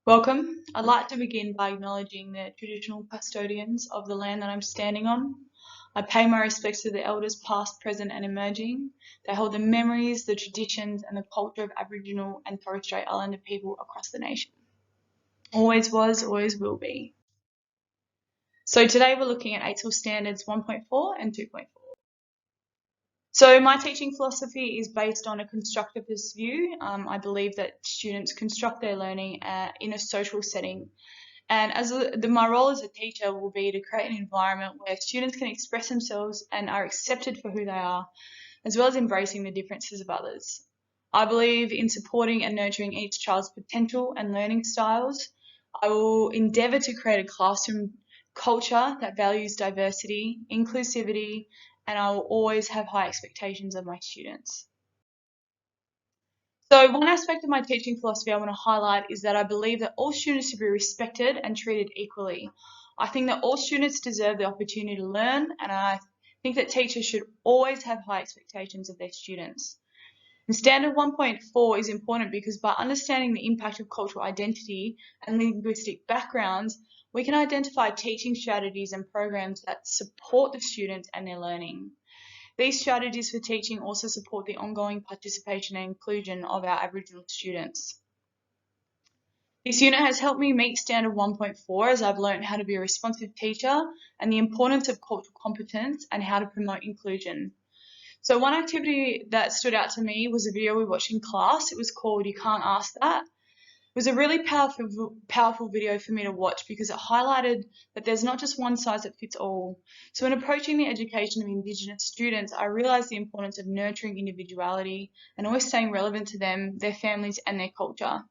Welcome. I'd like to begin by acknowledging the traditional custodians of the land that I'm standing on. I pay my respects to the elders past, present and emerging. They hold the memories, the traditions and the culture of Aboriginal and Torres Strait Islander people across the nation. Always was, always will be. So today we're looking at ATL Standards 1.4 and 2.4. So my teaching philosophy is based on a constructivist view. I believe that students construct their learning in a social setting. And my role as a teacher will be to create an environment where students can express themselves and are accepted for who they are, as well as embracing the differences of others. I believe in supporting and nurturing each child's potential and learning styles. I will endeavour to create a classroom culture that values diversity, inclusivity, and I will always have high expectations of my students. So one aspect of my teaching philosophy I want to highlight is that I believe that all students should be respected and treated equally. I think that all students deserve the opportunity to learn, and I think that teachers should always have high expectations of their students. And Standard 1.4 is important because by understanding the impact of cultural identity and linguistic backgrounds, we can identify teaching strategies and programs that support the students and their learning. These strategies for teaching also support the ongoing participation and inclusion of our Aboriginal students. This unit has helped me meet Standard 1.4 as I've learned how to be a responsive teacher and the importance of cultural competence and how to promote inclusion. So one activity that stood out to me was a video we watched in class. It was called You Can't Ask That. It was a really powerful video for me to watch because it highlighted that there's not just one size that fits all. So when approaching the education of Indigenous students, I realised the importance of nurturing individuality and always staying relevant to them, their families and their culture.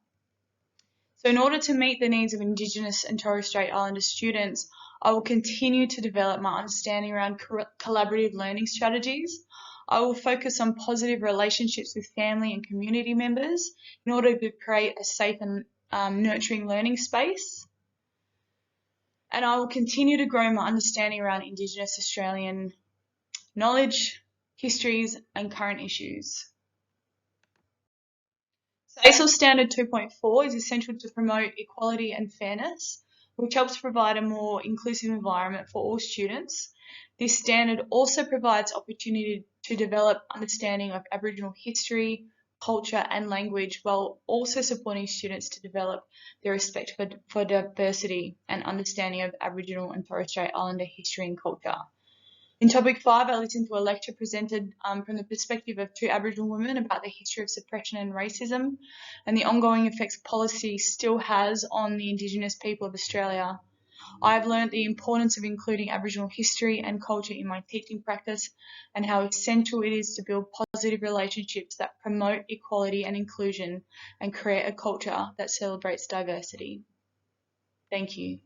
So in order to meet the needs of Indigenous and Torres Strait Islander students, I will continue to develop my understanding around collaborative learning strategies. I will focus on positive relationships with family and community members in order to create a safe and nurturing learning space. And I will continue to grow my understanding around Indigenous Australian knowledge, histories and current issues. So ASIL Standard 2.4 is essential to promote equality and fairness, which helps provide a more inclusive environment for all students. This standard also provides opportunity to develop understanding of Aboriginal history, culture and language, while also supporting students to develop their respect for diversity and understanding of Aboriginal and Torres Strait Islander history and culture. In topic 5, I listened to a lecture presented from the perspective of 2 Aboriginal women about the history of suppression and racism and the ongoing effects policy still has on the Indigenous people of Australia. I have learnt the importance of including Aboriginal history and culture in my teaching practice and how essential it is to build positive relationships that promote equality and inclusion and create a culture that celebrates diversity. Thank you.